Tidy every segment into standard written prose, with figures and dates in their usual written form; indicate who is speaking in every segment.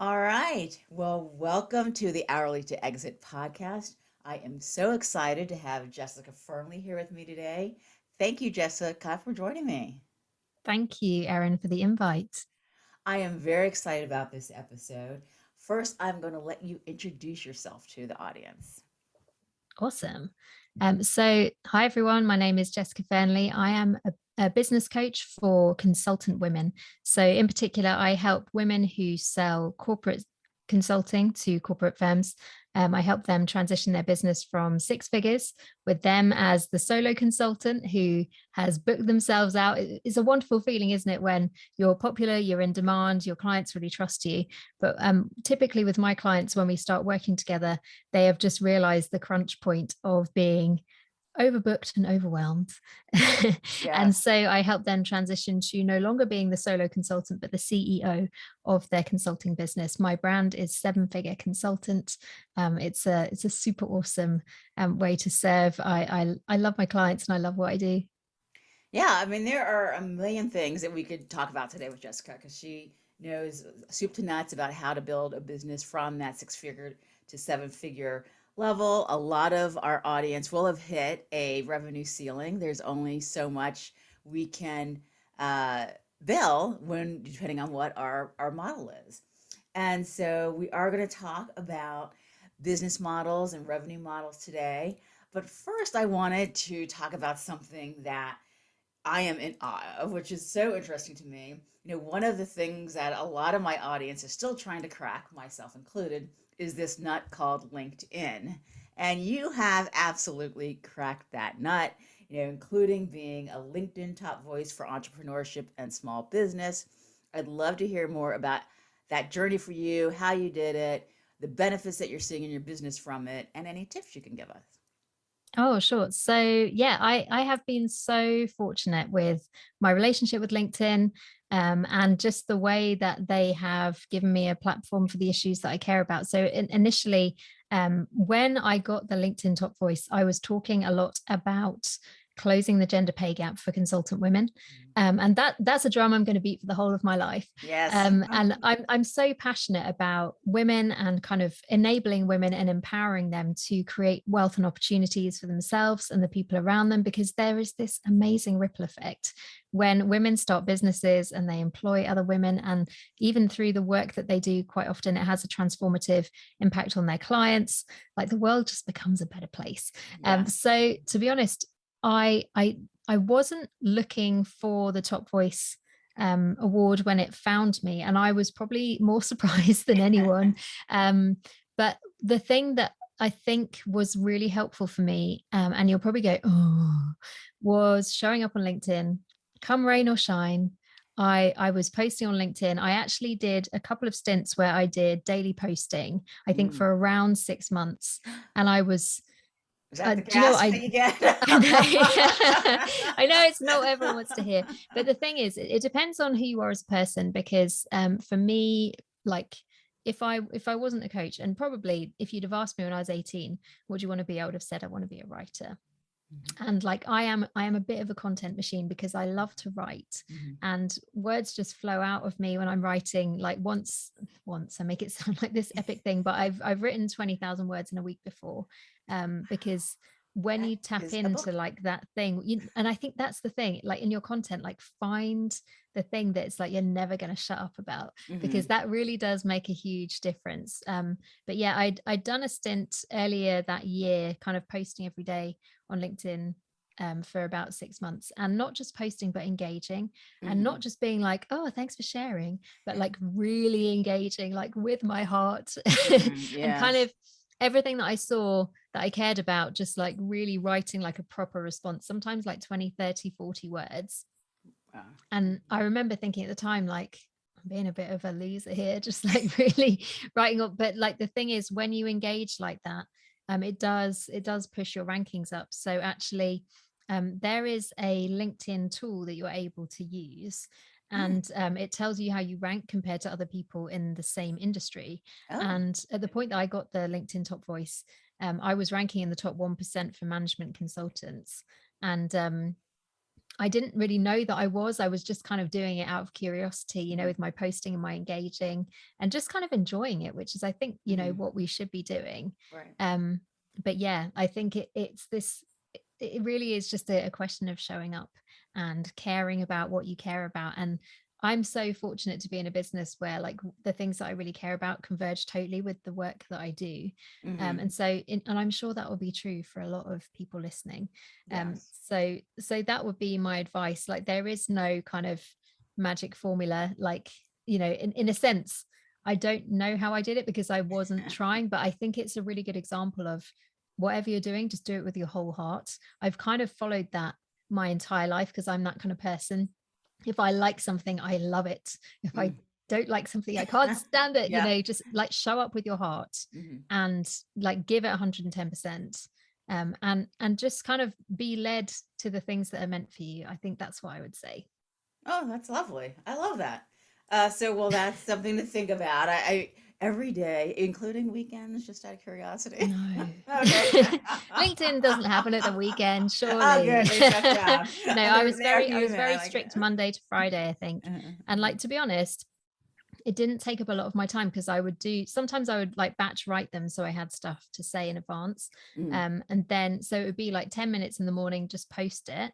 Speaker 1: All right. Well, welcome to the Hourly to Exit podcast. I am so excited to have Jessica Fearnley here with me today. Thank you, Jessica, for joining me.
Speaker 2: Thank you, Erin, for the invite.
Speaker 1: I am very excited about this episode. First, I'm going to let you introduce yourself to the audience.
Speaker 2: Awesome. Hi everyone. My name is Jessica Fearnley. I am a business coach for consultant women. So, in particular, I help women who sell corporate consulting to corporate firms. I help them transition their business from six figures with them as the solo consultant who has booked themselves out. It's a wonderful feeling, isn't it, when you're popular, you're in demand, your clients really trust you. But typically, with my clients, when we start working together, they have just realized the crunch point of being overbooked and overwhelmed. And
Speaker 1: Yes.
Speaker 2: so I help them transition to no longer being the solo consultant, but the CEO of their consulting business. My brand is Seven Figure Consultant. It's a super awesome way to serve. I love my clients and I love what I do.
Speaker 1: Yeah, I mean, there are a million things that we could talk about today with Jessica because she knows soup to nuts about how to build a business from that six figure to seven figure level. A lot of our audience will have hit a revenue ceiling. There's only so much we can uh, bill when depending on what our model is. And so we are going to talk about business models and revenue models today. But first, I wanted to talk about something that I am in awe of, which is so interesting to me. One of the things that a lot of my audience is still trying to crack, myself included, is this nut called LinkedIn. And you have absolutely cracked that nut, including being a LinkedIn top voice for entrepreneurship and small business. I'd love to hear more about that journey for you, how you did it, the benefits that you're seeing in your business from it, and any tips you can give us.
Speaker 2: Oh, sure. So I have been so fortunate with my relationship with LinkedIn, and just the way that they have given me a platform for the issues that I care about. Initially, when I got the LinkedIn Top Voice, I was talking a lot about closing the gender pay gap for consultant women. And that's a drum I'm going to beat for the whole of my life.
Speaker 1: Yes.
Speaker 2: And I'm so passionate about women and kind of enabling women and empowering them to create wealth and opportunities for themselves and the people around them, because there is this amazing ripple effect when women start businesses and they employ other women. And even through the work that they do, quite often it has a transformative impact on their clients. Like the world just becomes a better place.
Speaker 1: Yes.
Speaker 2: So to be honest, I wasn't looking for the Top Voice award when it found me, and I was probably more surprised than anyone. But the thing that I think was really helpful for me, and you'll probably go, oh, was showing up on LinkedIn, come rain or shine. I was posting on LinkedIn. I actually did a couple of stints where I did daily posting, I think
Speaker 1: Mm.
Speaker 2: for around 6 months. And I was,
Speaker 1: Is that the
Speaker 2: do you know,
Speaker 1: gasp that you get?
Speaker 2: I know. I know it's not what everyone wants to hear, but the thing is, it depends on who you are as a person. Because for me, like if I wasn't a coach, and probably if you'd have asked me when I was 18, what do you want to be? I would have said I want to be a writer.
Speaker 1: Mhm,
Speaker 2: And like I am a bit of a content machine because I love to write,
Speaker 1: mhm.
Speaker 2: and words just flow out of me when I'm writing. Like once I make it sound like this epic thing, but I've written 20,000 words in a week before, because when
Speaker 1: That
Speaker 2: you tap
Speaker 1: is a
Speaker 2: into
Speaker 1: book.
Speaker 2: like that thing, and I think that's the thing, like in your content, like find the thing that's like you're never going to shut up about, because
Speaker 1: Mhm.
Speaker 2: that really does make a huge difference. But yeah, I'd done a stint earlier that year, kind of posting every day on LinkedIn, for about 6 months, and not just posting but engaging, and not
Speaker 1: Mhm.
Speaker 2: just being like, oh, thanks for sharing, but like really engaging, like with my heart.
Speaker 1: Mhm.
Speaker 2: And kind
Speaker 1: Yes.
Speaker 2: of everything that I saw that I cared about, just like really writing like a proper response, sometimes like 20, 30, 40 words.
Speaker 1: Wow.
Speaker 2: And I remember thinking at the time, like, I'm being a bit of a loser here, just like really writing up. But like the thing is, when you engage like that, it does push your rankings up. So actually, there is a LinkedIn tool that you're able to use,
Speaker 1: Mm.
Speaker 2: and it tells you how you rank compared to other people in the same industry.
Speaker 1: Oh.
Speaker 2: And at the point that I got the LinkedIn Top Voice, I was ranking in the top 1% for management consultants. And I didn't really know that I was just kind of doing it out of curiosity,
Speaker 1: Mm-hmm.
Speaker 2: with my posting and my engaging and just kind of enjoying it, which is, I think,
Speaker 1: Mm-hmm.
Speaker 2: what we should be doing.
Speaker 1: Right.
Speaker 2: Um, but yeah, I think it's this, it really is just a question of showing up and caring about what you care about. And I'm so fortunate to be in a business where like the things that I really care about converge totally with the work that I do.
Speaker 1: Mm-hmm.
Speaker 2: And I'm sure that will be true for a lot of people listening.
Speaker 1: Yes.
Speaker 2: So that would be my advice. Like there is no kind of magic formula, like, in a sense, I don't know how I did it because I wasn't trying, but I think it's a really good example of whatever you're doing, just do it with your whole heart. I've kind of followed that my entire life because I'm that kind of person. If I like something, I love it. If I don't like something, I can't stand it.
Speaker 1: Yeah.
Speaker 2: Just like show up with your heart
Speaker 1: Mm-hmm.
Speaker 2: and like give it 110%. And just kind of be led to the things that are meant for you. I think that's what I would say.
Speaker 1: Oh, that's lovely. I love that. So, well, that's something to think about. I every day, including weekends, just out of curiosity.
Speaker 2: No.
Speaker 1: Okay.
Speaker 2: LinkedIn doesn't happen at the weekend,
Speaker 1: Oh, good.
Speaker 2: surely.
Speaker 1: They shut down.
Speaker 2: No,
Speaker 1: They were
Speaker 2: I was
Speaker 1: human. I
Speaker 2: very
Speaker 1: like it.
Speaker 2: strict Monday to Friday, I think. And
Speaker 1: Uh-huh.
Speaker 2: like, to be honest, it didn't take up a lot of my time because sometimes I would like batch write them so I had stuff to say in advance.
Speaker 1: Mm,
Speaker 2: And then so it would be like 10 minutes in the morning, just post it and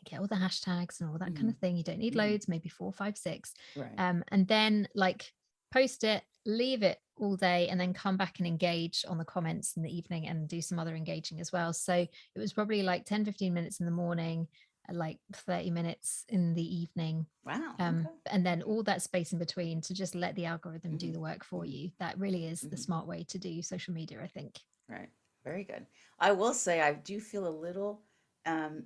Speaker 2: get all the hashtags and all that kind
Speaker 1: mhm,
Speaker 2: of thing. You don't need
Speaker 1: mhm.
Speaker 2: loads, maybe 4, 5, 6.
Speaker 1: Right.
Speaker 2: And then like post it, leave it all day, and then come back and engage on the comments in the evening and do some other engaging as well. So it was probably like 10-15 minutes in the morning, like 30 minutes in the evening,
Speaker 1: Wow. Okay.
Speaker 2: and then all that space in between to just let the algorithm do
Speaker 1: Hmm.
Speaker 2: the work for
Speaker 1: Hmm.
Speaker 2: you. That really is the
Speaker 1: Hmm.
Speaker 2: smart way to do social media, I think.
Speaker 1: Right. Very good. I will say I do feel a little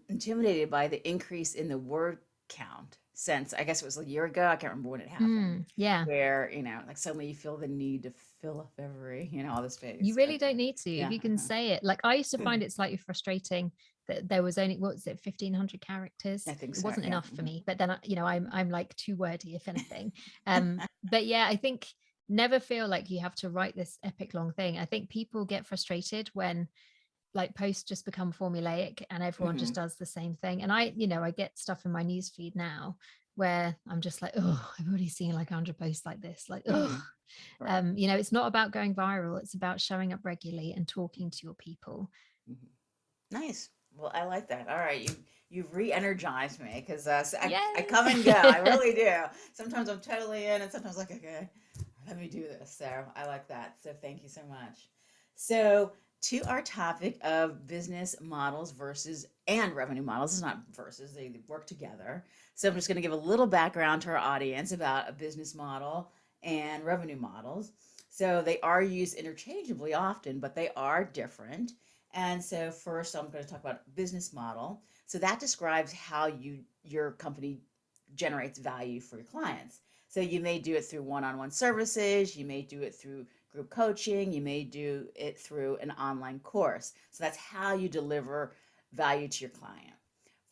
Speaker 1: intimidated by the increase in the word count since I guess it was a year ago. I can't remember when it happened,
Speaker 2: Yeah,
Speaker 1: where, like suddenly you feel the need to fill up every, all the
Speaker 2: you
Speaker 1: space. But
Speaker 2: really don't need to. If
Speaker 1: yeah.
Speaker 2: you can say it, like I used to find it slightly frustrating that there was only, what was it, 1,500 characters.
Speaker 1: I think
Speaker 2: It
Speaker 1: so.
Speaker 2: wasn't
Speaker 1: Yeah.
Speaker 2: enough for me, but then I'm like too wordy if anything. But yeah, I think never feel like you have to write this epic long thing. I think people get frustrated when like posts just become formulaic and everyone just
Speaker 1: Hmm.
Speaker 2: does the same thing. And I get stuff in my newsfeed now where I'm just like, oh, I've already seen like 100 posts like this, like, oh.
Speaker 1: Hmm. Right.
Speaker 2: It's not about going viral, it's about showing up regularly and talking to your people.
Speaker 1: Hmm. Nice. Well, I like that. All right, you've re-energized me because I
Speaker 2: Yay.
Speaker 1: come and go. I really do. Sometimes I'm totally in, and sometimes like, okay, let me do this. So I like that. So thank you so much. So to our topic of business models versus and revenue models, it's not versus, they work together. So I'm just going to give a little background to our audience about a business model and revenue models. So they are used interchangeably often, but they are different. And so first I'm going to talk about business model. So that describes how your company generates value for your clients. So you may do it through one-on-one services, you may do it through group coaching, you may do it through an online course. So that's how you deliver value to your client.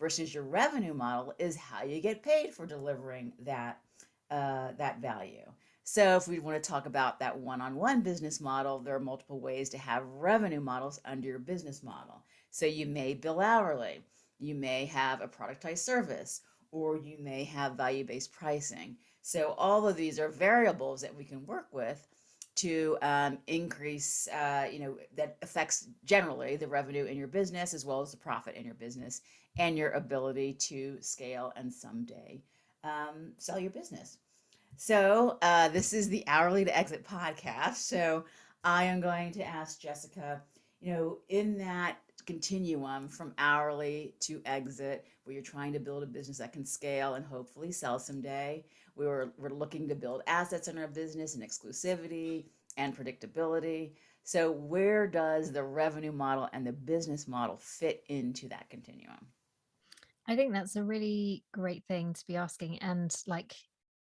Speaker 1: Versus your revenue model is how you get paid for delivering that value. So if we want to talk about that one-on-one business model, there are multiple ways to have revenue models under your business model. So you may bill hourly, you may have a productized service, or you may have value-based pricing. So all of these are variables that we can work with to increase, that affects generally the revenue in your business as well as the profit in your business and your ability to scale and someday sell your business. So, this is the Hourly to Exit podcast. So, I am going to ask Jessica, in that continuum from hourly to exit, where you're trying to build a business that can scale and hopefully sell someday, we're looking to build assets in our business and exclusivity and predictability. So, where does the revenue model and the business model fit into that continuum?
Speaker 2: I think that's a really great thing to be asking. And like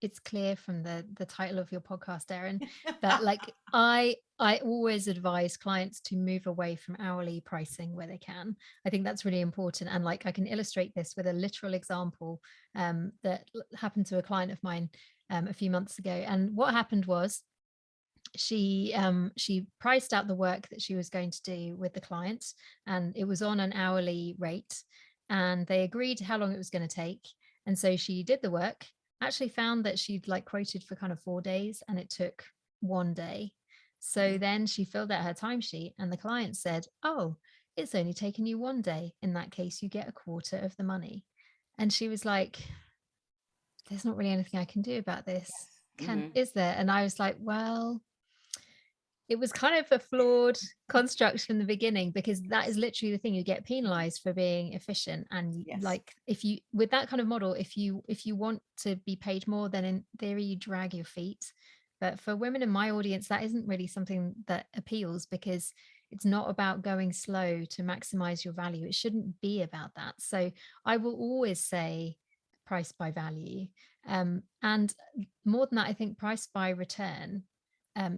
Speaker 2: it's clear from the title of your podcast, Erin, that like I always advise clients to move away from hourly pricing where they can. I think that's really important. And like I can illustrate this with a literal example that happened to a client of mine a few months ago. And what happened was she priced out the work that she was going to do with the client, and it was on an hourly rate. and they agreed how long it was going to take. And so she did the work, actually found that she'd like quoted for kind of 4 days and it took 1 day. So then she filled out her timesheet and the client said, "Oh, it's only taken you 1 day. In that case, you get a quarter of the money." And she was like, "There's not really anything I can do about this.
Speaker 1: Mm-hmm.
Speaker 2: Is there?" And I was like, well, it was kind of a flawed construct from the beginning, because that is literally the thing. You get penalized for being efficient. And
Speaker 1: Yes.
Speaker 2: like, if you, with that kind of model, if you want to be paid more, then in theory you drag your feet. But for women in my audience, that isn't really something that appeals, because it's not about going slow to maximize your value. It shouldn't be about that. So I will always say price by value. And more than that, I think price by return.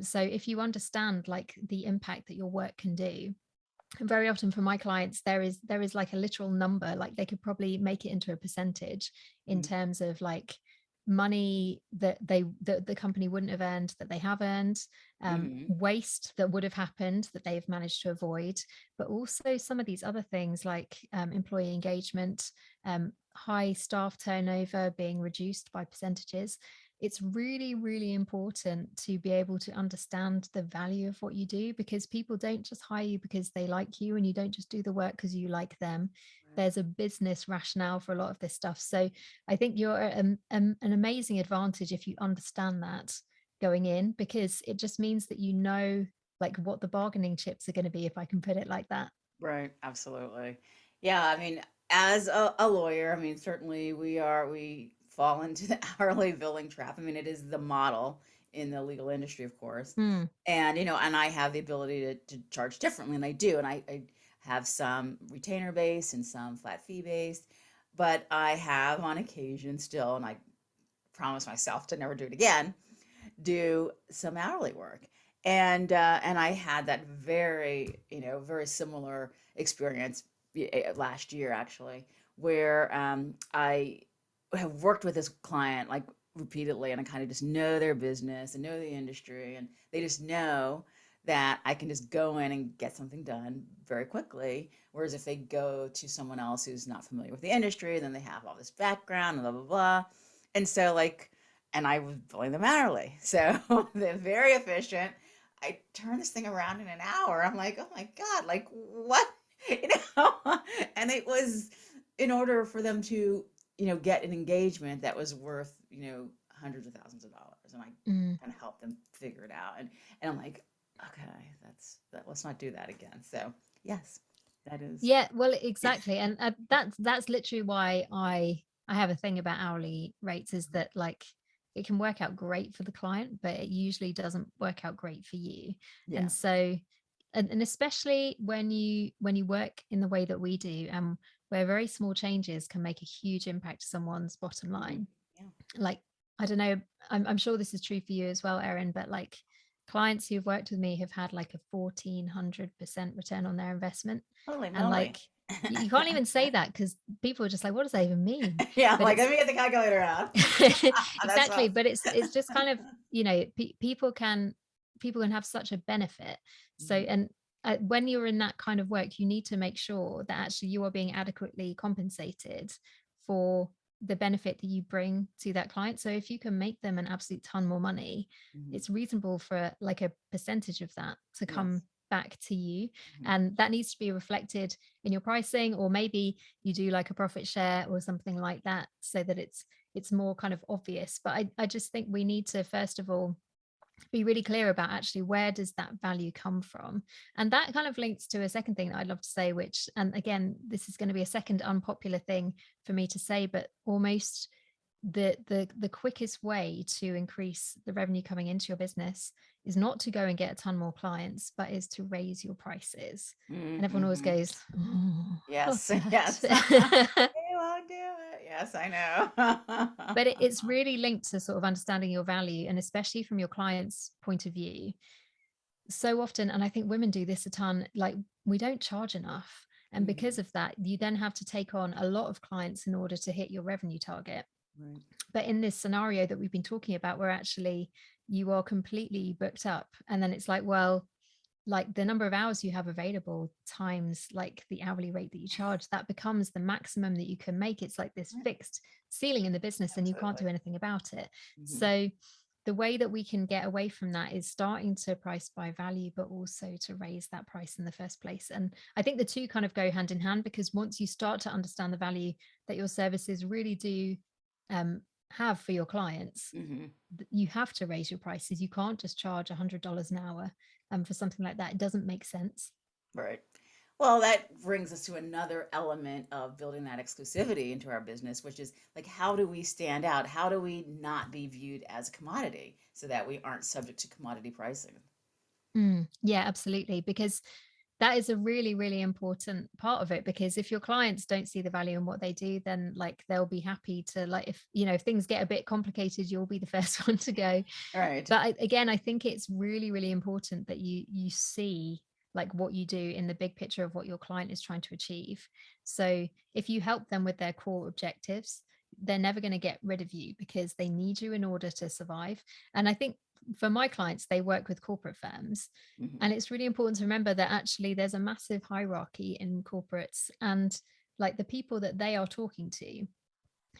Speaker 2: So if you understand like the impact that your work can do, and very often for my clients, there is like a literal number, like they could probably make it into a percentage in
Speaker 1: Mm-hmm.
Speaker 2: terms of like money that the company wouldn't have earned that they have earned,
Speaker 1: Mm-hmm.
Speaker 2: waste that would have happened that they've managed to avoid, but also some of these other things like employee engagement, high staff turnover being reduced by percentages. It's really, really important to be able to understand the value of what you do, because people don't just hire you because they like you, and you don't just do the work because you like them.
Speaker 1: Right.
Speaker 2: There's a business rationale for a lot of this stuff. So I think you're an amazing advantage if you understand that going in, because it just means that you know like what the bargaining chips are going to be, if I can put it like that.
Speaker 1: Right. Absolutely. Yeah. I mean, as a lawyer, I mean, certainly we fall into the hourly billing trap. I mean, it is the model in the legal industry, of course.
Speaker 2: Hmm.
Speaker 1: And, and I have the ability to charge differently, and I do. And I have some retainer based and some flat fee based, but I have on occasion still, and I promise myself to never do it again, do some hourly work. And I had that very, very similar experience last year actually, where I have worked with this client like repeatedly, and I kind of just know their business and know the industry, and they just know that I can just go in and get something done very quickly. Whereas if they go to someone else who's not familiar with the industry, then they have all this background and blah blah blah. And so like, and I was billing them hourly. So they're very efficient. I turned this thing around in an hour. I'm like, oh my God, like what? You and it was in order for them to, get an engagement that was worth, hundreds of thousands of dollars. And I
Speaker 2: Mm.
Speaker 1: kind of helped them figure it out. And I'm like, okay, let's not do that again. So yes, that is.
Speaker 2: Yeah, well, exactly. And that's literally why I have a thing about hourly rates, is that like it can work out great for the client, but it usually doesn't work out great for you.
Speaker 1: Yeah.
Speaker 2: And so, and especially when you work in the way that we do, where very small changes can make a huge impact to someone's bottom
Speaker 1: Hmm.
Speaker 2: line.
Speaker 1: Yeah.
Speaker 2: Like, I don't know, I'm sure this is true for you as well, Erin, but like clients who've worked with me have had like a 1400% return on their investment.
Speaker 1: Holy
Speaker 2: And
Speaker 1: moly.
Speaker 2: like, you can't even say that, because people are just like, what does that even mean?
Speaker 1: Yeah,
Speaker 2: But
Speaker 1: like
Speaker 2: it's
Speaker 1: let me get the calculator out. That's
Speaker 2: exactly,
Speaker 1: what.
Speaker 2: but it's just kind of, people can have such a benefit. So,
Speaker 1: Mhm.
Speaker 2: and when you're in that kind of work, you need to make sure that actually you are being adequately compensated for the benefit that you bring to that client. So if you can make them an absolute ton more money,
Speaker 1: Mhm.
Speaker 2: it's reasonable for like a percentage of that to come
Speaker 1: Yes.
Speaker 2: back to you.
Speaker 1: Mhm.
Speaker 2: And that needs to be reflected in your pricing, or maybe you do like a profit share or something like that, so that it's more kind of obvious. But I just think we need to first of all be really clear about actually where does that value come from. And that kind of links to a second thing that I'd love to say, which, and again, this is going to be a second unpopular thing for me to say, but almost the quickest way to increase the revenue coming into your business is not to go and get a ton more clients, but is to raise your prices. And everyone always
Speaker 1: Mhm.
Speaker 2: goes, oh, what's
Speaker 1: Yes. Yes.
Speaker 2: that?
Speaker 1: They won't do it. Yes, I know.
Speaker 2: But it's really linked to sort of understanding your value, and especially from your client's point of view. So often, and I think women do this a ton, like we don't charge enough. And because
Speaker 1: Mhm.
Speaker 2: of that, you then have to take on a lot of clients in order to hit your revenue target.
Speaker 1: Right.
Speaker 2: But in this scenario that we've been talking about, where actually you are completely booked up, and then it's like, well, like the number of hours you have available times like the hourly rate that you charge, that becomes the maximum that you can make. It's like this
Speaker 1: Right.
Speaker 2: fixed ceiling in the business and you can't
Speaker 1: Absolutely.
Speaker 2: do anything about it.
Speaker 1: Hmm.
Speaker 2: So the way that we can get away from that is starting to price by value, but also to raise that price in the first place. And I think the two kind of go hand in hand, because once you start to understand the value that your services really do um, have for your clients,
Speaker 1: Hmm.
Speaker 2: you have to raise your prices. You can't just charge $100 an hour for something like that. It doesn't make sense.
Speaker 1: Right. Well, that brings us to another element of building that exclusivity into our business, which is like, how do we stand out? How do we not be viewed as a commodity so that we aren't subject to commodity pricing?
Speaker 2: Yeah, absolutely. Because that is a really, really important part of it. Because if your clients don't see the value in what they do, then like they'll be happy to, like, if you know, if things get a bit complicated, you'll be the first one to go.
Speaker 1: Right.
Speaker 2: But again, I think it's really, really important that you see like what you do in the big picture of what your client is trying to achieve. So if you help them with their core objectives, they're never going to get rid of you because they need you in order to survive. And I think for my clients, they work with corporate firms.
Speaker 1: Hmm.
Speaker 2: And it's really important to remember that actually there's a massive hierarchy in corporates, and like the people that they are talking to,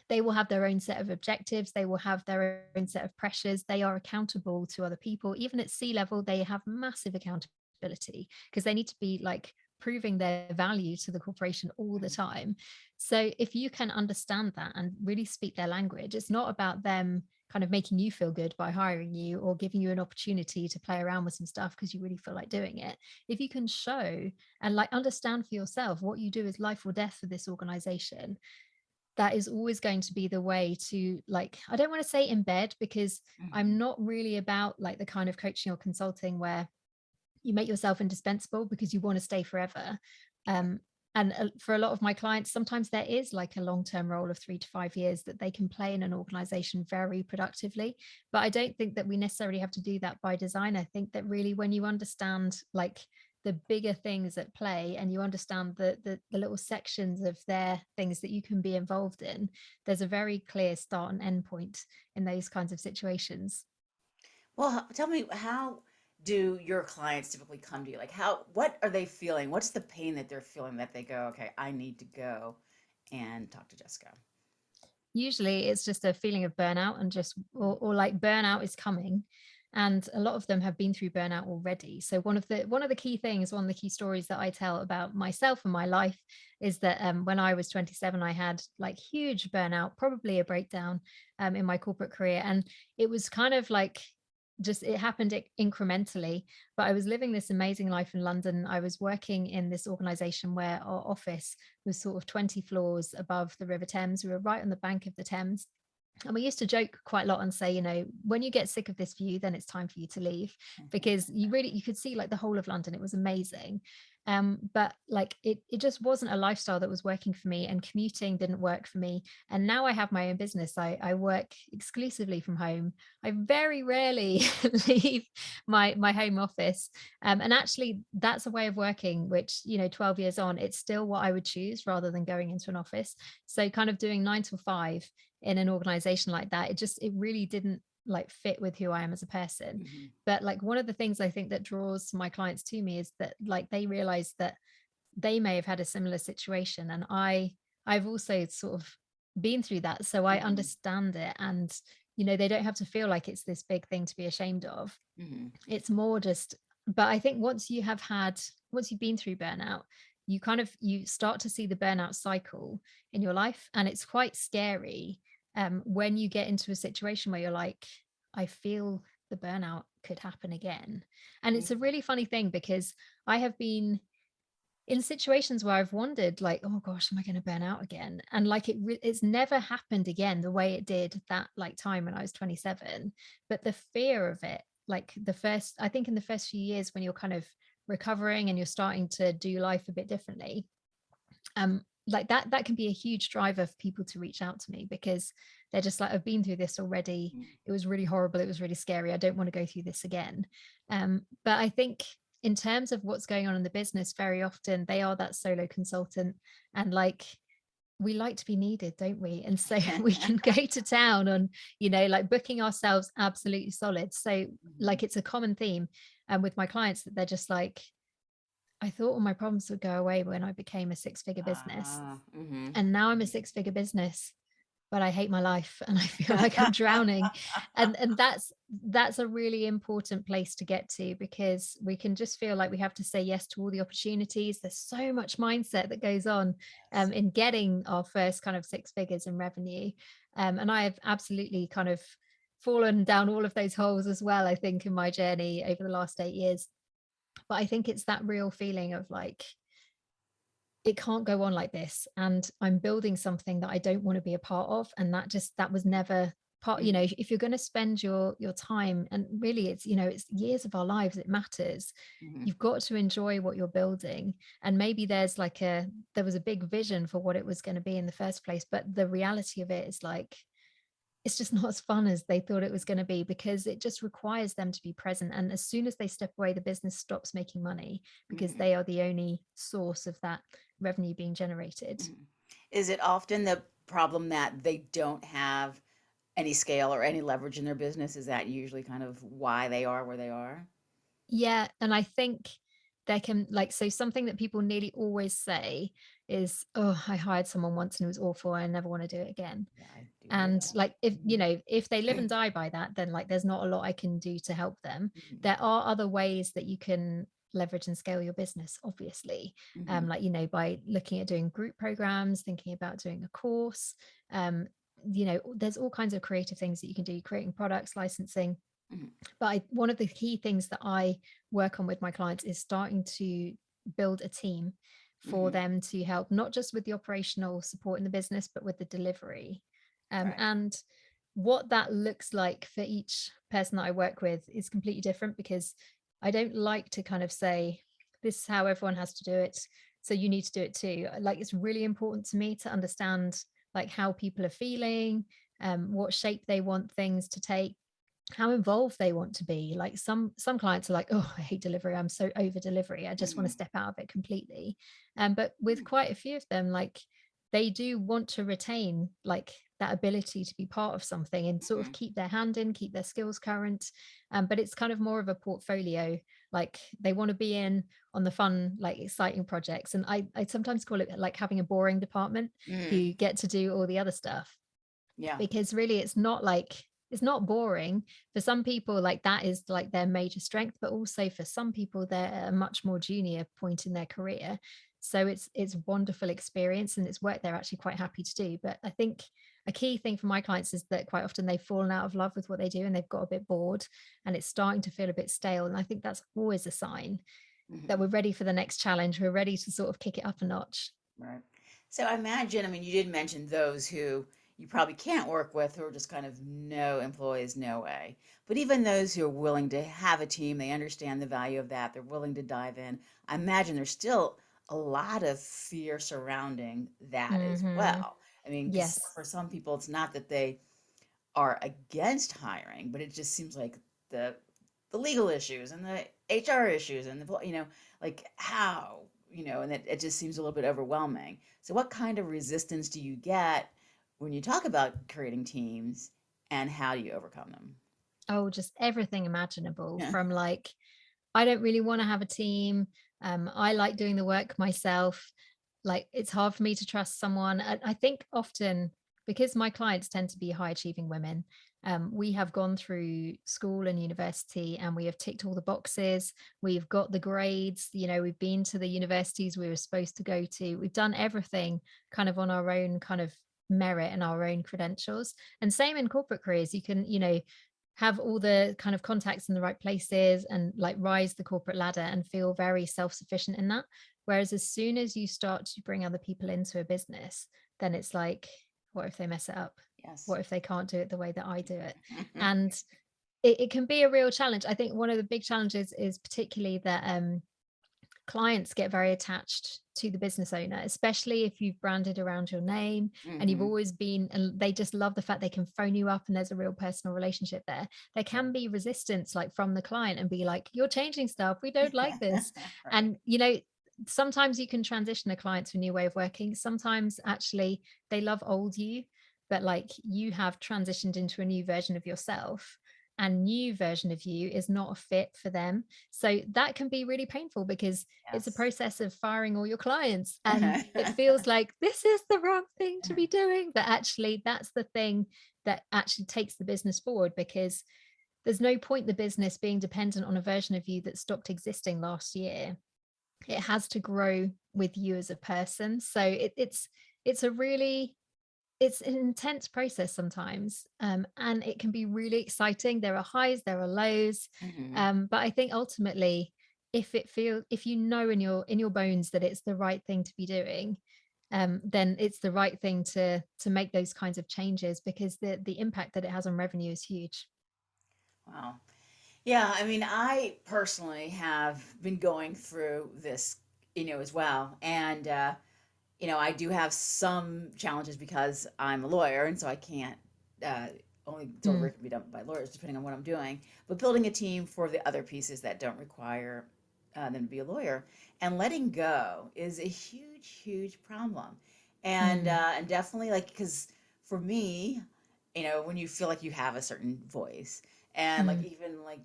Speaker 2: they will have their own set of objectives, they will have their own set of pressures, they are accountable to other people. Even at C level, they have massive accountability because they need to be like proving their value to the corporation all the time. So if you can understand that and really speak their language, it's not about them kind of making you feel good by hiring you or giving you an opportunity to play around with some stuff because you really feel like doing it. If you can show and like understand for yourself what you do is life or death for this organization, that is always going to be the way to, like, I don't want to say embed, because
Speaker 1: Hmm.
Speaker 2: I'm not really about like the kind of coaching or consulting where you make yourself indispensable because you want to stay forever. um, and for a lot of my clients, sometimes there is like a long-term role of 3 to 5 years that they can play in an organization very productively. But I don't think that we necessarily have to do that by design. I think that really when you understand like the bigger things at play and you understand the little sections of their things that you can be involved in, there's a very clear start and end point in those kinds of situations.
Speaker 1: Well, tell me, how do your clients typically come to you? Like, what are they feeling? What's the pain that they're feeling that they go, okay, I need to go and talk to Jessica?
Speaker 2: Usually it's just a feeling of burnout and just, or like burnout is coming. And a lot of them have been through burnout already. So one of the key things, one of the key stories that I tell about myself and my life is that when I was 27, I had like huge burnout, probably a breakdown in my corporate career. And it was kind of like, just it happened incrementally. But I was living this amazing life in London. I was working in this organization where our office was sort of 20 floors above the River Thames. We were right on the bank of the Thames. And we used to joke quite a lot and say, you know, when you get sick of this view, then it's time for you to leave, because you could see like the whole of London. It was amazing. But like it just wasn't a lifestyle that was working for me, and commuting didn't work for me. And now I have my own business. I work exclusively from home. I very rarely leave my home office. And actually that's a way of working, which, you know, 12 years on, it's still what I would choose rather than going into an office. So kind of doing 9 to 5 in an organization like that, it really didn't like fit with who I am as a person.
Speaker 1: Hmm.
Speaker 2: But like one of the things I think that draws my clients to me is that like they realize that they may have had a similar situation, and I've also sort of been through that, so I
Speaker 1: Hmm.
Speaker 2: understand it. And you know, they don't have to feel like it's this big thing to be ashamed of.
Speaker 1: Hmm.
Speaker 2: It's more just, but I think once you've been through burnout, you start to see the burnout cycle in your life, and it's quite scary when you get into a situation where you're like, I feel the burnout could happen again. And it's a really funny thing because I have been in situations where I've wondered like, oh gosh, am I going to burn out again? And like it's never happened again the way it did that like time when I was 27. But the fear of it, like I think in the first few years when you're kind of recovering and you're starting to do life a bit differently, like that can be a huge driver for people to reach out to me, because they're just like, I've been through this already. It was really horrible. It was really scary. I don't want to go through this again. But I think in terms of what's going on in the business, very often they are that solo consultant, and like we like to be needed, don't we? And so we can go to town on, you know, like booking ourselves absolutely solid. So
Speaker 1: Hmm.
Speaker 2: like it's a common theme. with my clients that they're just like, I thought all my problems would go away when I became a six-figure business.
Speaker 1: Mm-hmm.
Speaker 2: And now I'm a six-figure business, but I hate my life and I feel like I'm drowning. And that's a really important place to get to, because we can just feel like we have to say yes to all the opportunities. There's so much mindset that goes on in getting our first kind of six figures in revenue. And I have absolutely kind of fallen down all of those holes as well, I think, in my journey over the last 8 years. But I think it's that real feeling of like, it can't go on like this, and I'm building something that I don't want to be a part of. And that was never part,
Speaker 1: Mm-hmm.
Speaker 2: if you're going to spend your time, and really it's, it's years of our lives, it matters.
Speaker 1: Mm-hmm.
Speaker 2: You've got to enjoy what you're building. And maybe there was a big vision for what it was going to be in the first place, but the reality of it is like, it's just not as fun as they thought it was going to be, because it just requires them to be present. And as soon as they step away, the business stops making money, because
Speaker 1: Mm-hmm.
Speaker 2: they are the only source of that revenue being generated.
Speaker 1: Mm-hmm. Is it often the problem that they don't have any scale or any leverage in their business? Is that usually kind of why they are where they are?
Speaker 2: Yeah. And I think there can, like, so something that people nearly always say is, oh, I hired someone once and it was awful, I never want to do it again.
Speaker 1: Yeah, I do hear
Speaker 2: And
Speaker 1: that.
Speaker 2: like, if
Speaker 1: Mhm.
Speaker 2: if they live and die by that, then like there's not a lot I can do to help them.
Speaker 1: Mhm.
Speaker 2: There are other ways that you can leverage and scale your business, obviously.
Speaker 1: Mhm.
Speaker 2: Like, by looking at doing group programs, thinking about doing a course. um there's all kinds of creative things that you can do, creating products, licensing.
Speaker 1: Mhm.
Speaker 2: But one of the key things that I work on with my clients is starting to build a team for
Speaker 1: Mhm.
Speaker 2: them to help, not just with the operational support in the business, but with the delivery.
Speaker 1: Right.
Speaker 2: And what that looks like for each person that I work with is completely different, because I don't like to kind of say, this is how everyone has to do it, so you need to do it too. Like, it's really important to me to understand like how people are feeling, what shape they want things to take, how involved they want to be. Like, some clients are like, oh, I hate delivery, I'm so over delivery, I just want to
Speaker 1: Mhm.
Speaker 2: step out of it completely. But with
Speaker 1: Mm.
Speaker 2: quite a few of them, like, they do want to retain like that ability to be part of something and sort of
Speaker 1: Mhm.
Speaker 2: keep their hand in, keep their skills current. But it's kind of more of a portfolio. Like, they want to be in on the fun, like exciting projects. And I sometimes call it like having a boring department
Speaker 1: Mm.
Speaker 2: who get to do all the other stuff,
Speaker 1: Yeah.
Speaker 2: because really it's not boring. For some people, like, that is like their major strength, but also for some people they're at a much more junior point in their career. So it's wonderful experience, and it's work they're actually quite happy to do. But I think a key thing for my clients is that quite often they've fallen out of love with what they do and they've got a bit bored and it's starting to feel a bit stale. And I think that's always a sign that
Speaker 1: Mhm.
Speaker 2: we're ready for the next challenge, we're ready to sort of kick it up a notch.
Speaker 1: Right. So I imagine, I mean, you did mention those who you probably can't work with, who are just kind of no employees, no way. But even those who are willing to have a team, they understand the value of that, they're willing to dive in. I imagine there's still a lot of fear surrounding that as
Speaker 2: Hmm.
Speaker 1: well. I mean, because
Speaker 2: Yes.
Speaker 1: for some people, it's not that they are against hiring, but it just seems like the the legal issues and the HR issues and the like how and it just seems a little bit overwhelming. So what kind of resistance do you get when you talk about creating teams and how do you overcome them?
Speaker 2: Oh, just everything imaginable,
Speaker 1: Yeah.
Speaker 2: from like, I don't really want to have a team. I like doing the work myself. Like, it's hard for me to trust someone. I think often, because my clients tend to be high achieving women, we have gone through school and university and we have ticked all the boxes. We've got the grades, we've been to the universities we were supposed to go to. We've done everything kind of on our own kind of merit and our own credentials. And same in corporate careers. You can, have all the kind of contacts in the right places and like rise the corporate ladder and feel very self-sufficient in that. Whereas as soon as you start to bring other people into a business, then it's like, what if they mess it up?
Speaker 1: Yes.
Speaker 2: What if they can't do it the way that I do it? And it can be a real challenge. I think one of the big challenges is particularly that clients get very attached to the business owner, especially if you've branded around your name and you've
Speaker 1: Hmm.
Speaker 2: always been, and they just love the fact they can phone you up and there's a real personal relationship there. There can
Speaker 1: Right.
Speaker 2: be resistance, like from the client, and be like, you're changing stuff, we don't like this.
Speaker 1: Right.
Speaker 2: And sometimes you can transition a client to a new way of working. Sometimes actually they love old you, but like you have transitioned into a new version of yourself. and new version of you is not a fit for them. So that can be really painful because it's a
Speaker 1: Yes.
Speaker 2: process of firing all your clients, and it feels like this is the wrong thing to be doing, but actually that's the thing that actually takes the business forward, because there's no point the business being dependent on a version of you that stopped existing last year. It has to grow with you as a person. So it's a really, it's an intense process sometimes, and it can be really exciting. There are highs, there are lows,
Speaker 1: Hmm.
Speaker 2: but I think ultimately, if you know in your bones that it's the right thing to be doing, then it's the right thing to make those kinds of changes, because the impact that it has on revenue is huge.
Speaker 1: Wow. Yeah, I mean, I personally have been going through this, as well. And, I do have some challenges because I'm a lawyer, and so I can't, uh, only
Speaker 2: Mm,
Speaker 1: delivery can be done by lawyers depending on what I'm doing. But building a team for the other pieces that don't require them to be a lawyer and letting go is a huge, huge problem.
Speaker 2: mm,
Speaker 1: And definitely like, because for me, when you feel like you have a certain voice and like
Speaker 2: mm.
Speaker 1: even like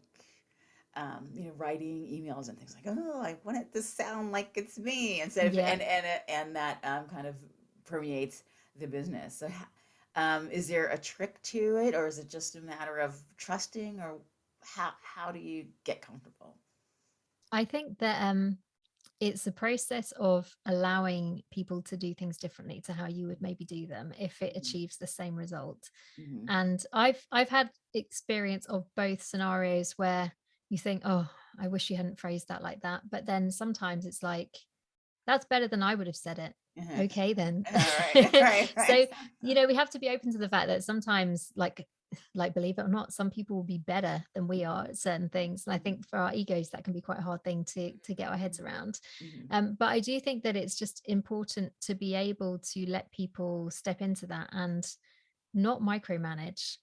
Speaker 1: writing emails and things like, oh, I want it to sound like it's me instead of,
Speaker 2: Yeah.
Speaker 1: and that kind of permeates the business. So, is there a trick to it, or is it just a matter of trusting, or how do you get comfortable?
Speaker 2: I think that it's a process of allowing people to do things differently to how you would maybe do them if it
Speaker 1: Hmm.
Speaker 2: achieves the same result.
Speaker 1: Hmm.
Speaker 2: And I've had experience of both scenarios where you think, oh, I wish you hadn't phrased that like that. But then sometimes it's like, that's better than I would have said it.
Speaker 1: Uh-huh.
Speaker 2: Okay, then.
Speaker 1: All right, right, right.
Speaker 2: So, we have to be open to the fact that sometimes, like believe it or not, some people will be better than we are at certain things. And I
Speaker 1: Hmm.
Speaker 2: think for our egos, that can be quite a hard thing to get our heads around.
Speaker 1: Hmm.
Speaker 2: But I do think that it's just important to be able to let people step into that and not micromanage,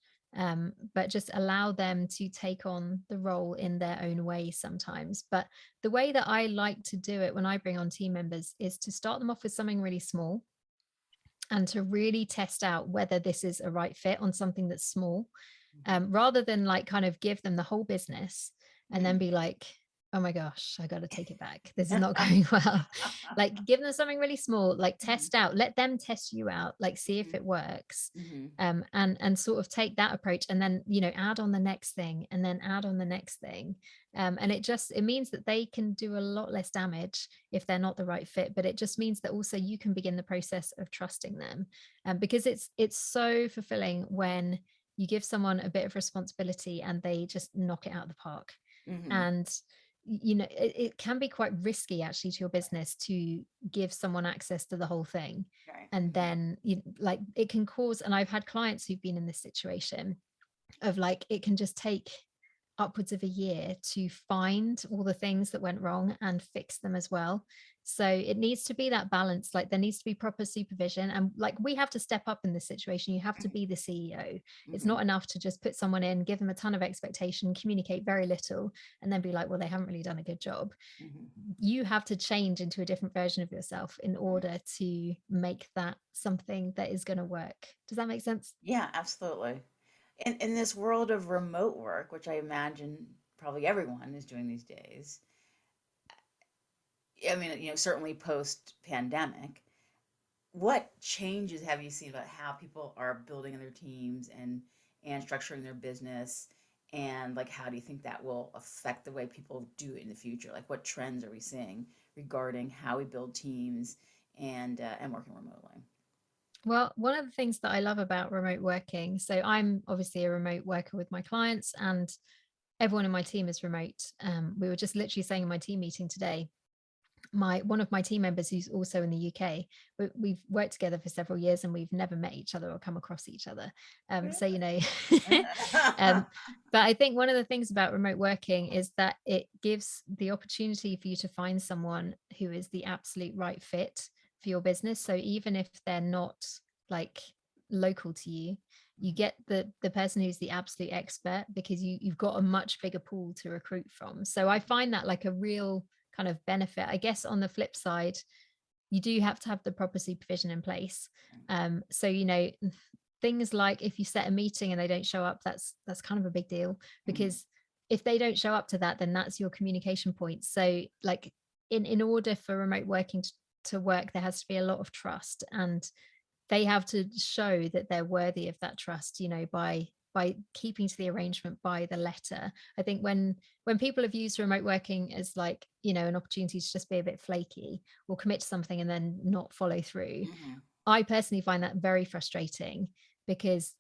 Speaker 2: but just allow them to take on the role in their own way sometimes. But the way that I like to do it when I bring on team members is to start them off with something really small and to really test out whether this is a right fit on something that's small, rather than like kind of give them the whole business and then
Speaker 1: Hmm.
Speaker 2: be like, oh my gosh, I got to take it back. This is not going well. Like, give them something really small, like
Speaker 1: Hmm.
Speaker 2: test out, let them test you out, like see if
Speaker 1: Hmm.
Speaker 2: it works.
Speaker 1: Hmm.
Speaker 2: And sort of take that approach, and then add on the next thing, and then add on the next thing, and it means that they can do a lot less damage if they're not the right fit, but it just means that also you can begin the process of trusting them, because it's so fulfilling when you give someone a bit of responsibility and they just knock it out of the park.
Speaker 1: Hmm.
Speaker 2: And it can be quite risky actually to your business to give someone access to the whole thing.
Speaker 1: Right.
Speaker 2: And
Speaker 1: Hmm.
Speaker 2: then like it can cause, and I've had clients who've been in this situation of like, it can just take upwards of a year to find all the things that went wrong and fix them as well. So it needs to be that balance. Like, there needs to be proper supervision, and like we have to step up in this situation. You have to be the CEO. It's
Speaker 1: Hmm.
Speaker 2: not enough to just put someone in, give them a ton of expectation, communicate very little, and then be like, well, they haven't really done a good job.
Speaker 1: Hmm.
Speaker 2: You have to change into a different version of yourself in order to make that something that is going to work. Does that make sense?
Speaker 1: Yeah, absolutely. In this world of remote work, which I imagine probably everyone is doing these days, I mean, certainly post pandemic, what changes have you seen about how people are building their teams and structuring their business? And like, how do you think that will affect the way people do it in the future? Like, what trends are we seeing regarding how we build teams and working remotely?
Speaker 2: Well, one of the things that I love about remote working, so I'm obviously a remote worker with my clients, and everyone in my team is remote. We were just literally saying in my team meeting today, my one of my team members who's also in the UK, we've worked together for several years and we've never met each other or come across each other. So um, but I think one of the things about remote working is that it gives the opportunity for you to find someone who is the absolute right fit for your business. So even if they're not like local to you, you get the person who's the absolute expert, because you've got a much bigger pool to recruit from. So I find that like a real kind of benefit. I guess on the flip side, you do have to have the proper supervision in place. So things like if you set a meeting and they don't show up, that's kind of a big deal,
Speaker 1: Mhm.
Speaker 2: because if they don't show up to that, then that's your communication point. So like in order for remote working to work, there has to be a lot of trust, and they have to show that they're worthy of that trust, by keeping to the arrangement by the letter. I think when people have used remote working as like, an opportunity to just be a bit flaky or commit to something and then not follow through,
Speaker 1: Mhm.
Speaker 2: I personally find that very frustrating, because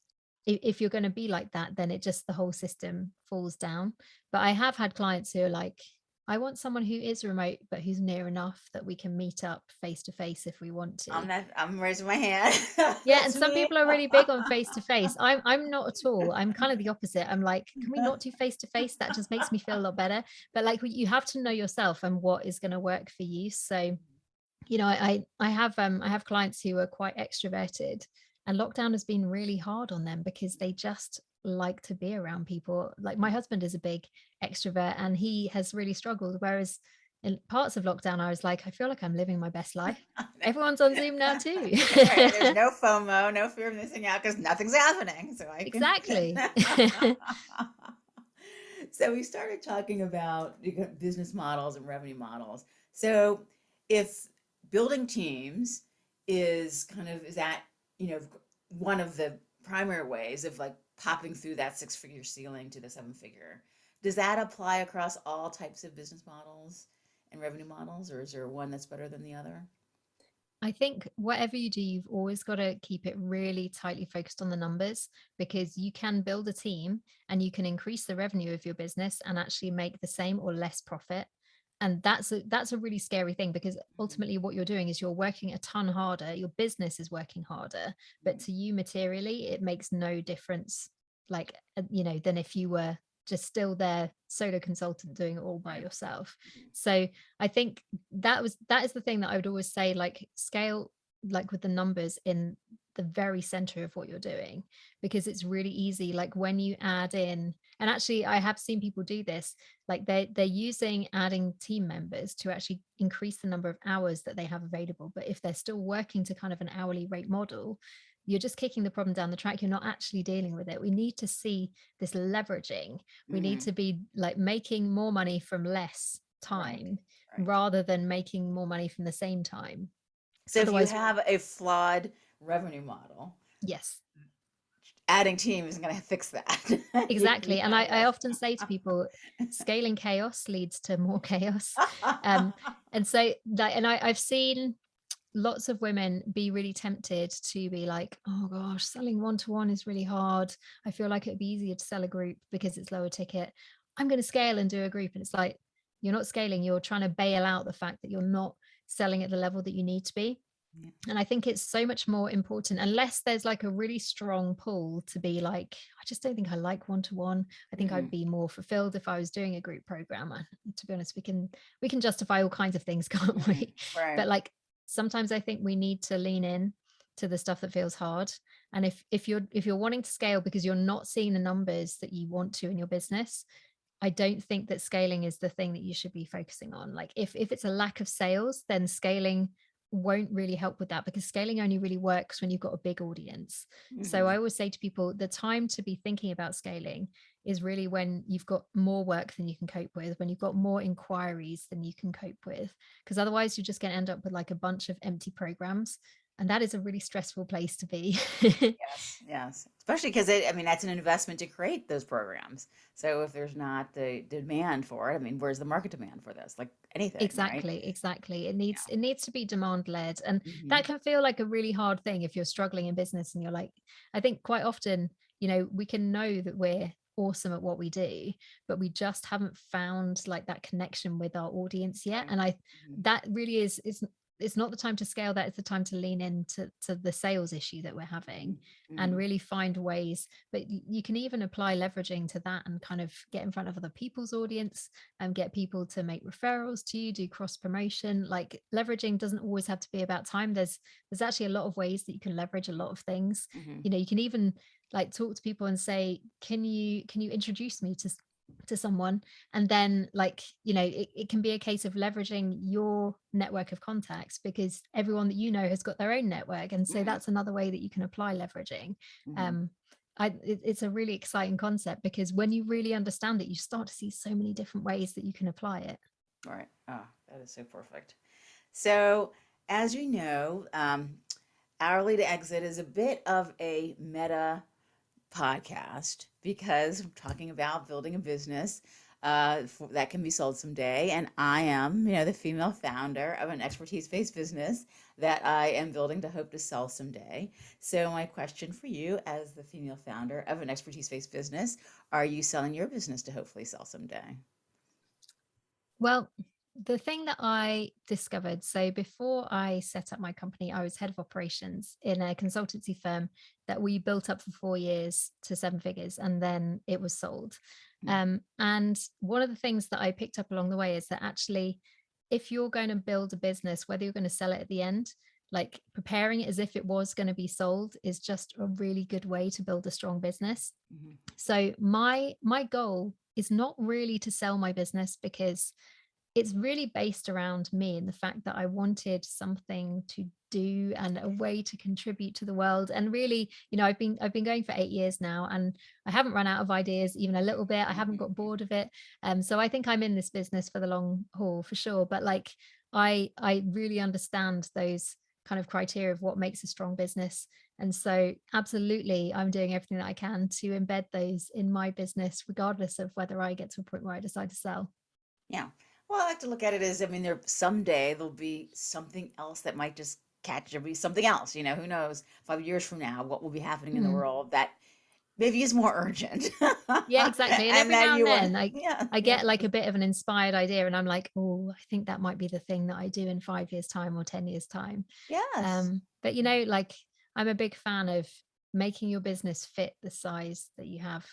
Speaker 2: if you're going to be like that, then it just, the whole system falls down. But I have had clients who are like, I want someone who is remote, but who's near enough that we can meet up face to face if we want to.
Speaker 1: I'm raising my hand.
Speaker 2: Yeah, and
Speaker 1: That's
Speaker 2: some
Speaker 1: me.
Speaker 2: people are really big on face to face. I'm not at all. I'm kind of the opposite. I'm like, can we not do face to face? That just makes me feel a lot better. But like, you have to know yourself and what is going to work for you. So, I have clients who are quite extroverted, and lockdown has been really hard on them because they just like to be around people. Like my husband is a big extrovert and he has really struggled, whereas in parts of lockdown I was like, I feel like I'm living my best life. Everyone's on Zoom now too.
Speaker 1: Right, there's no FOMO, no fear of missing out because nothing's happening. So I can.
Speaker 2: Exactly.
Speaker 1: So we started talking about business models and revenue models. So if building teams is that, you know, one of the primary ways of like popping through that six-figure ceiling to the seven-figure, does that apply across all types of business models and revenue models, or is there one that's better than the other?
Speaker 2: I think whatever you do, you've always got to keep it really tightly focused on the numbers, because you can build a team and you can increase the revenue of your business and actually make the same or less profit. And that's a really scary thing, because
Speaker 1: Mhm.
Speaker 2: ultimately what you're doing is you're working a ton harder, your business is working harder, but
Speaker 1: Right.
Speaker 2: to you materially, it makes no difference, like, than if you were just still there, solo consultant, doing it all by
Speaker 1: Right.
Speaker 2: yourself.
Speaker 1: Mhm.
Speaker 2: So I think that is the thing that I would always say, like, scale, like, with the numbers in the very center of what you're doing, because it's really easy, like when you add in, and actually I have seen people do this, like they're using adding team members to actually increase the number of hours that they have available. But if they're still working to kind of an hourly rate model, you're just kicking the problem down the track. You're not actually dealing with it. We need to see this leveraging. We need
Speaker 1: Mhm.
Speaker 2: to be like making more money from less
Speaker 1: Right.
Speaker 2: time
Speaker 1: Right.
Speaker 2: rather than making more money from the same time.
Speaker 1: So if you
Speaker 2: Otherwise,
Speaker 1: have a flawed revenue model,
Speaker 2: yes,
Speaker 1: adding team isn't going to fix that. You
Speaker 2: exactly. And
Speaker 1: gotta
Speaker 2: I
Speaker 1: less.
Speaker 2: often say to people, scaling chaos leads to more chaos. Um, and so that, and I've seen lots of women be really tempted to be like, oh gosh, selling one-to-one is really hard. I feel like it'd be easier to sell a group because it's lower ticket. I'm going to scale and do a group. And it's like, you're not scaling, you're trying to bail out the fact that you're not selling at the level that you need to be.
Speaker 1: Yeah.
Speaker 2: And I think it's so much more important, unless there's like a really strong pull to be like, I just don't think I like one-to-one. I think I'd
Speaker 1: Mhm.
Speaker 2: be more fulfilled if I was doing a group program. And to be honest, we can justify all kinds of things, can't
Speaker 1: Mhm.
Speaker 2: we?
Speaker 1: Right.
Speaker 2: But like, sometimes I think we need to lean in to the stuff that feels hard. And if you're wanting to scale because you're not seeing the numbers that you want to in your business, I don't think that scaling is the thing that you should be focusing on. Like, if it's a lack of sales, then scaling won't really help with that, because scaling only really works when you've got a big audience. So I
Speaker 1: Mhm.
Speaker 2: always say to people, the time to be thinking about scaling is really when you've got more work than you can cope with, when you've got more inquiries than you can cope with, because otherwise you're just going to end up with like a bunch of empty programs. And that is a really stressful place to be.
Speaker 1: Yes, yes. Especially because I mean, that's an investment to create those programs. So if there's not the demand for it, I mean, where's the market demand for this? Like anything, right?
Speaker 2: Exactly, exactly. It
Speaker 1: Yeah.
Speaker 2: needs it needs to be demand led, and that
Speaker 1: Hmm.
Speaker 2: can feel like a really hard thing if you're struggling in business and you're like, I think quite often, we can know that we're awesome at what we do, but we just haven't found like that connection with our audience yet.
Speaker 1: Right.
Speaker 2: And I
Speaker 1: Hmm.
Speaker 2: that really is it's not the time to scale that, it's the time to lean into the sales issue that we're having, and
Speaker 1: Hmm.
Speaker 2: really find ways. But you can even apply leveraging to that and kind of get in front of other people's audience and get people to make referrals to you, do cross promotion. Like, leveraging doesn't always have to be about time. There's actually a lot of ways that you can leverage a lot of things.
Speaker 1: Hmm.
Speaker 2: You can even like talk to people and say, can you introduce me to to someone, and then like, it can be a case of leveraging your network of contacts, because everyone that has got their own network, and so
Speaker 1: Right.
Speaker 2: that's another way that you can apply leveraging.
Speaker 1: Hmm.
Speaker 2: um it's a really exciting concept, because when you really understand it, you start to see so many different ways that you can apply it.
Speaker 1: Right. Oh, that is so perfect. So, as you know, Hourly to Exit is a bit of a meta podcast because I'm talking about building a business that can be sold someday. And I am, the female founder of an expertise based business that I am building to hope to sell someday. So, my question for you, as the female founder of an expertise based business, are you selling your business to hopefully sell someday?
Speaker 2: Well, the thing that I discovered, so before I set up my company, I was head of operations in a consultancy firm that we built up for 4 years to seven figures, and then it was sold.
Speaker 1: Mm.
Speaker 2: And one of the things that I picked up along the way is that actually, if you're going to build a business, whether you're going to sell it at the end, like preparing it as if it was going to be sold is just a really good way to build a strong business.
Speaker 1: Mhm.
Speaker 2: So my goal is not really to sell my business, because it's really based around me and the fact that I wanted something to do and a way to contribute to the world. And really, I've been going for 8 years now, and I haven't run out of ideas even a little bit. I haven't got bored of it. So I think I'm in this business for the long haul for sure. But like, I really understand those kind of criteria of what makes a strong business. And so absolutely, I'm doing everything that I can to embed those in my business, regardless of whether I get to a point where I decide to sell.
Speaker 1: Yeah. Well, I like to look at it as, I mean, there someday there'll be something else that might just catch. There'll be something else. Who knows? 5 years from now, what will be happening in the
Speaker 2: Mm.
Speaker 1: world that maybe is more urgent,
Speaker 2: Yeah, exactly. And
Speaker 1: and
Speaker 2: every
Speaker 1: that
Speaker 2: now and
Speaker 1: you want.
Speaker 2: then
Speaker 1: Yeah,
Speaker 2: I
Speaker 1: yeah.
Speaker 2: get like a bit of an inspired idea, and I'm like, oh, I think that might be the thing that I do in 5 years' time or 10 years' time.
Speaker 1: Yes.
Speaker 2: But like, I'm a big fan of making your business fit the size that you have,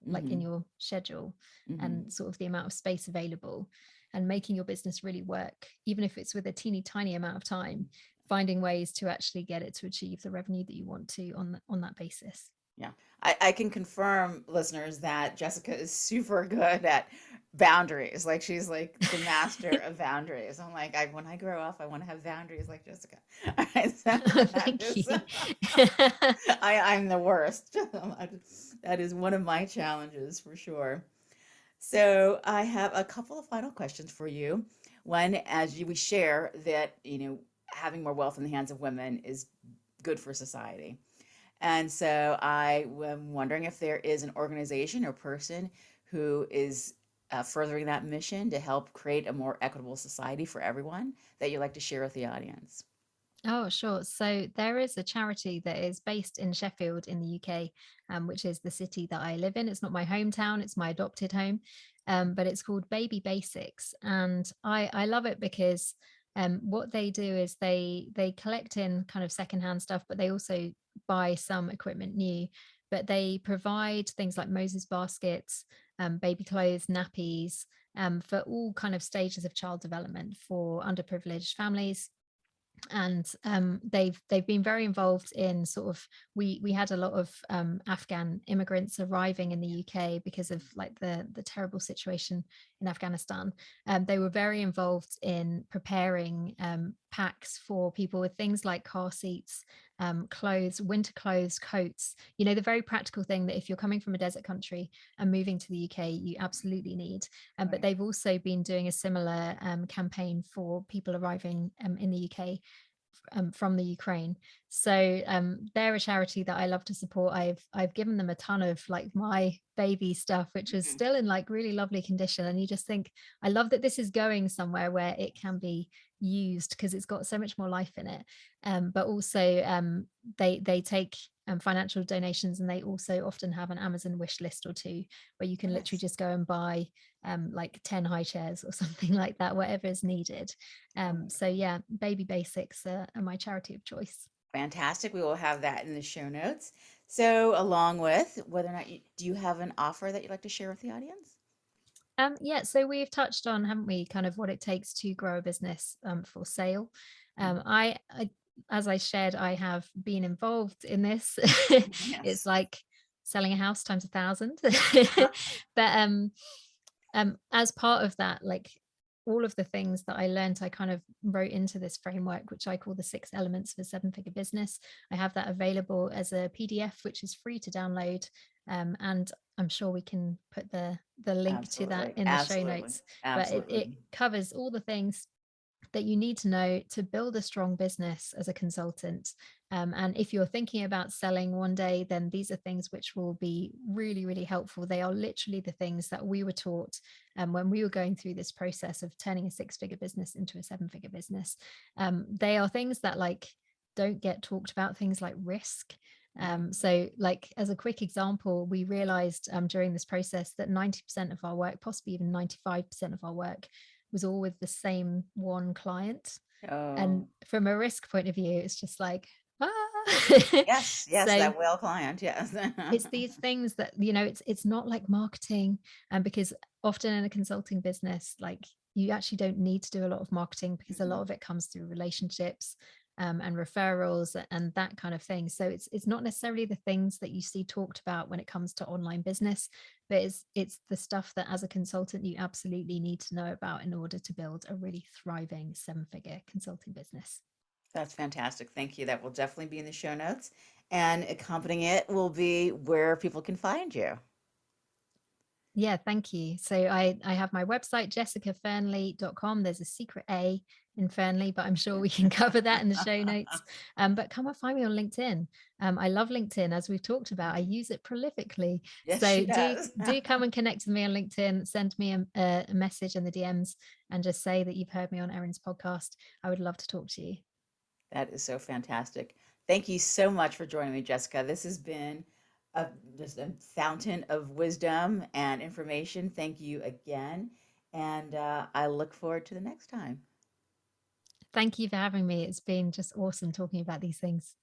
Speaker 2: like in
Speaker 1: Mm-hmm.
Speaker 2: your schedule,
Speaker 1: Mm-hmm.
Speaker 2: and sort of the amount of space available, and making your business really work, even if it's with a teeny tiny amount of time, finding ways to actually get it to achieve the revenue that you want to on that basis.
Speaker 1: Yeah, I can confirm, listeners, that Jessica is super good at boundaries. Like, she's like the master of boundaries. I'm like, when I grow up, I want to have boundaries like Jessica. All right, so that
Speaker 2: Thank
Speaker 1: is,
Speaker 2: you.
Speaker 1: I'm the worst. That is one of my challenges for sure. So I have a couple of final questions for you. One, we share that, having more wealth in the hands of women is good for society. And so I am wondering if there is an organization or person who is furthering that mission to help create a more equitable society for everyone that you'd like to share with the audience.
Speaker 2: Oh, sure. So there is a charity that is based in Sheffield in the UK, which is the city that I live in. It's not my hometown, it's my adopted home, but it's called Baby Basics. And I love it because what they do is they collect in kind of secondhand stuff, but they also buy some equipment new. But they provide things like Moses baskets, baby clothes, nappies, for all kind of stages of child development for underprivileged families. And they've been very involved in sort of, we had a lot of Afghan immigrants arriving in the UK because of like the terrible situation in Afghanistan. They were very involved in preparing packs for people with things like car seats, clothes, winter clothes, coats, the very practical thing that if you're coming from a desert country and moving to the UK, you absolutely need. But
Speaker 1: Right.
Speaker 2: they've also been doing a similar campaign for people arriving in the UK from the Ukraine. So they're a charity that I love to support. I've given them a ton of like my baby stuff, which is
Speaker 1: Mhm.
Speaker 2: still in like really lovely condition. And you just think, I love that this is going somewhere where it can be used, because it's got so much more life in it. But also they take financial donations, and they also often have an Amazon wish list or two, where you can literally
Speaker 1: Nice.
Speaker 2: just go and buy like 10 high chairs or something like that, whatever is needed.
Speaker 1: Oh,
Speaker 2: So
Speaker 1: wonderful.
Speaker 2: yeah, Baby Basics are my charity of choice.
Speaker 1: Fantastic. We will have that in the show notes. So, along with whether or not do you have an offer that you'd like to share with the audience?
Speaker 2: Yeah, so we've touched on, haven't we, kind of what it takes to grow a business for sale.
Speaker 1: Mhm.
Speaker 2: As I shared, I have been involved in this. It's
Speaker 1: Yes.
Speaker 2: like selling a house times 1,000.
Speaker 1: Uh-huh.
Speaker 2: But As part of that, like all of the things that I learned, I kind of wrote into this framework, which I call the 6 elements of a 7-figure business. I have that available as a PDF, which is free to download. And I'm sure we can put the link to that
Speaker 1: Absolutely.
Speaker 2: in the show
Speaker 1: Absolutely.
Speaker 2: notes. But it
Speaker 1: Absolutely.
Speaker 2: covers all the things that you need to know to build a strong business as a consultant. And if you're thinking about selling one day, then these are things which will be really, really helpful. They are literally the things that we were taught when we were going through this process of turning a 6-figure business into a 7-figure business. They are things that like don't get talked about, things like risk.
Speaker 1: Mhm.
Speaker 2: So like as a quick example, we realized during this process that 90% of our work, possibly even 95% of our work, was all with the same one client. And
Speaker 1: Oh,
Speaker 2: from a risk point of view, it's just like, ah.
Speaker 1: yes, yes,
Speaker 2: So
Speaker 1: that whale client, yes.
Speaker 2: it's these things that, you know, it's not like marketing. And because often in a consulting business, like you actually don't need to do a lot of marketing because a lot
Speaker 1: Mhm.
Speaker 2: of it comes through relationships and referrals and that kind of thing. So it's not necessarily the things that you see talked about when it comes to online business, but it's the stuff that as a consultant you absolutely need to know about in order to build a really thriving 7-figure consulting business.
Speaker 1: That's fantastic. Thank you. That will definitely be in the show notes. And accompanying it will be where people can find you.
Speaker 2: Yeah, thank you. So I have my website, jessicafearnley.com. There's a secret A in Fernley, but I'm sure we can cover that in the show notes. But come and find me on LinkedIn. I love LinkedIn, as we've talked about. I use it prolifically.
Speaker 1: Yes, she
Speaker 2: So do
Speaker 1: does.
Speaker 2: do come and connect with me on LinkedIn. Send me a message in the DMs and just say that you've heard me on Erin's podcast. I would love to talk to you.
Speaker 1: That is so fantastic. Thank you so much for joining me, Jessica. This has been a, just a fountain of wisdom and information. Thank you again. And I look forward to the next time.
Speaker 2: Thank you for having me. It's been just awesome talking about these things.